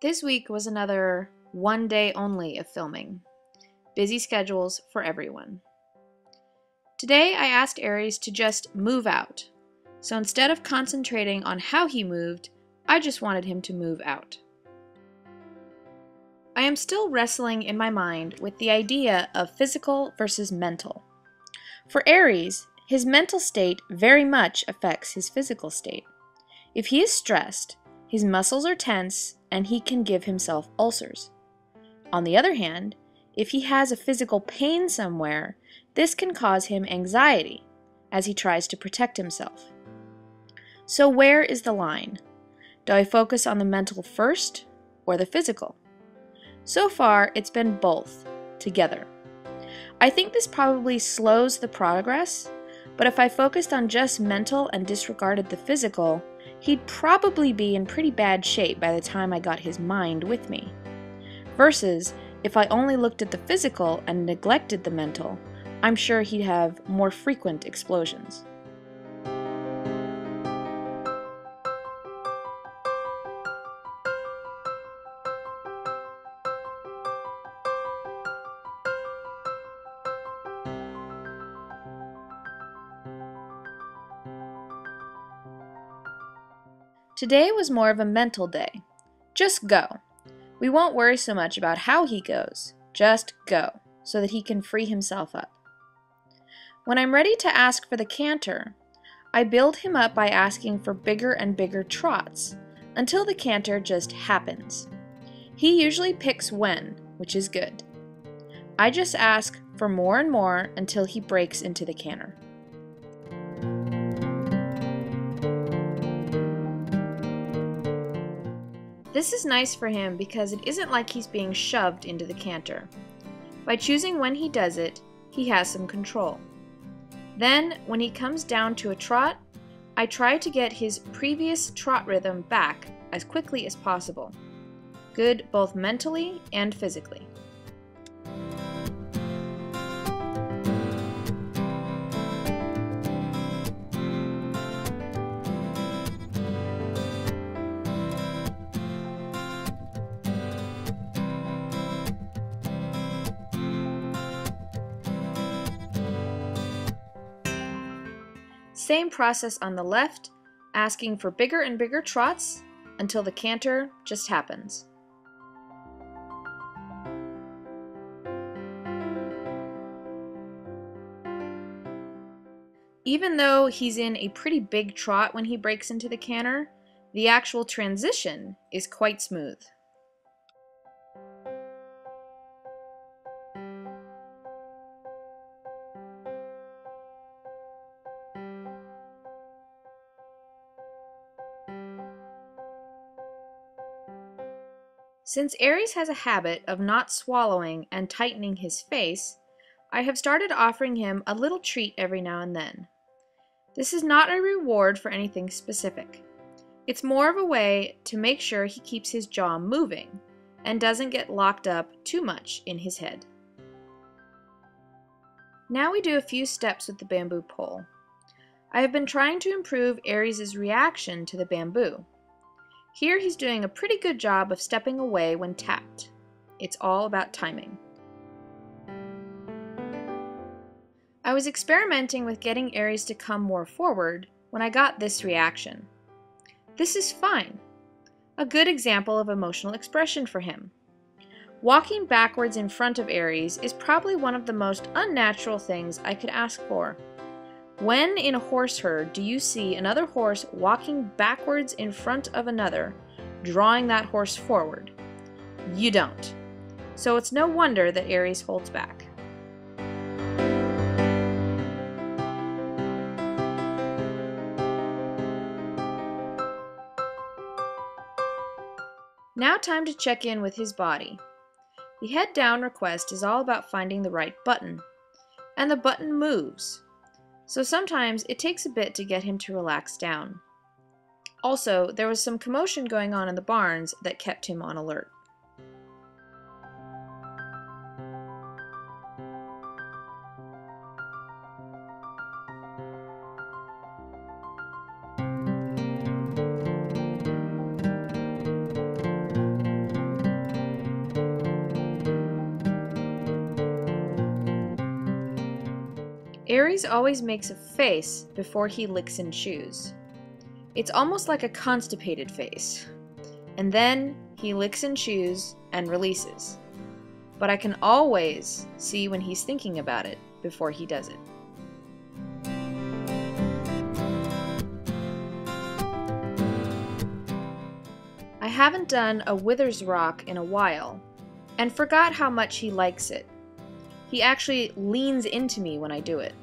This week was another one day only of filming. Busy schedules for everyone. Today I asked Aries to just move out. So instead of concentrating on how he moved, I just wanted him to move out. I am still wrestling in my mind with the idea of physical versus mental. For Aries, his mental state very much affects his physical state. If he is stressed, his muscles are tense and he can give himself ulcers. On the other hand, if he has a physical pain somewhere, this can cause him anxiety as he tries to protect himself. So where is the line? Do I focus on the mental first or the physical? So far, it's been both together. I think this probably slows the progress, but if I focused on just mental and disregarded the physical, he'd probably be in pretty bad shape by the time I got his mind with me. Versus, if I only looked at the physical and neglected the mental, I'm sure he'd have more frequent explosions. Today was more of a mental day. Just go. We won't worry so much about how he goes. Just go, so that he can free himself up. When I'm ready to ask for the canter, I build him up by asking for bigger and bigger trots, until the canter just happens. He usually picks when, which is good. I just ask for more and more until he breaks into the canter. This is nice for him because it isn't like he's being shoved into the canter. By choosing when he does it, he has some control. Then, when he comes down to a trot, I try to get his previous trot rhythm back as quickly as possible. Good both mentally and physically. Same process on the left, asking for bigger and bigger trots until the canter just happens. Even though he's in a pretty big trot when he breaks into the canter, the actual transition is quite smooth. Since Aries has a habit of not swallowing and tightening his face, I have started offering him a little treat every now and then. This is not a reward for anything specific. It's more of a way to make sure he keeps his jaw moving and doesn't get locked up too much in his head. Now we do a few steps with the bamboo pole. I have been trying to improve Aries' reaction to the bamboo. Here he's doing a pretty good job of stepping away when tapped. It's all about timing. I was experimenting with getting Aries to come more forward when I got this reaction. This is fine. A good example of emotional expression for him. Walking backwards in front of Aries is probably one of the most unnatural things I could ask for. When in a horse herd do you see another horse walking backwards in front of another, drawing that horse forward? You don't. So it's no wonder that Aries holds back. Now time to check in with his body. The head down request is all about finding the right button. And the button moves. So sometimes it takes a bit to get him to relax down. Also, there was some commotion going on in the barns that kept him on alert. Aries always makes a face before he licks and chews. It's almost like a constipated face. And then he licks and chews and releases. But I can always see when he's thinking about it before he does it. I haven't done a Withers rock in a while, and forgot how much he likes it. He actually leans into me when I do it.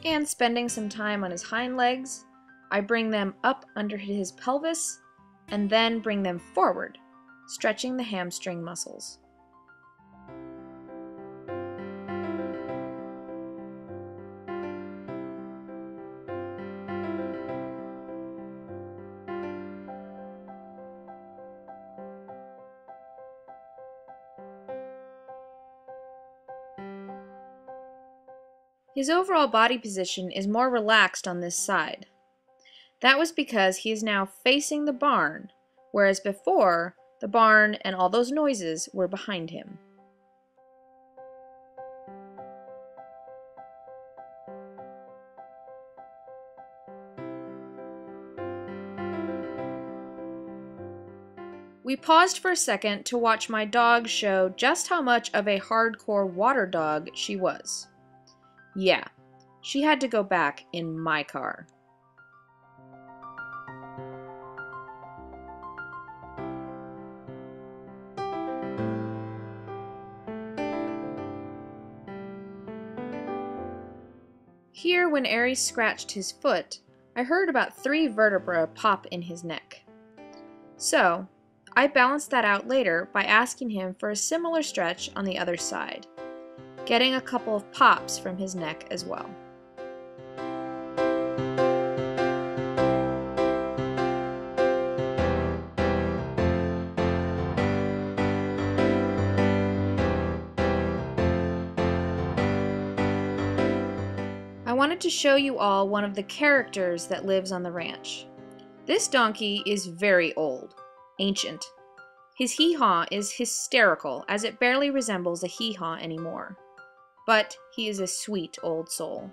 And spending some time on his hind legs, I bring them up under his pelvis and then bring them forward, stretching the hamstring muscles. His overall body position is more relaxed on this side. That was because he is now facing the barn, whereas before, the barn and all those noises were behind him. We paused for a second to watch my dog show just how much of a hardcore water dog she was. Yeah, she had to go back in my car. Here, when Aries scratched his foot, I heard about 3 vertebrae pop in his neck. So, I balanced that out later by asking him for a similar stretch on the other side, getting a couple of pops from his neck as well. I wanted to show you all one of the characters that lives on the ranch. This donkey is very old, ancient. His hee-haw is hysterical, as it barely resembles a hee-haw anymore. But he is a sweet old soul.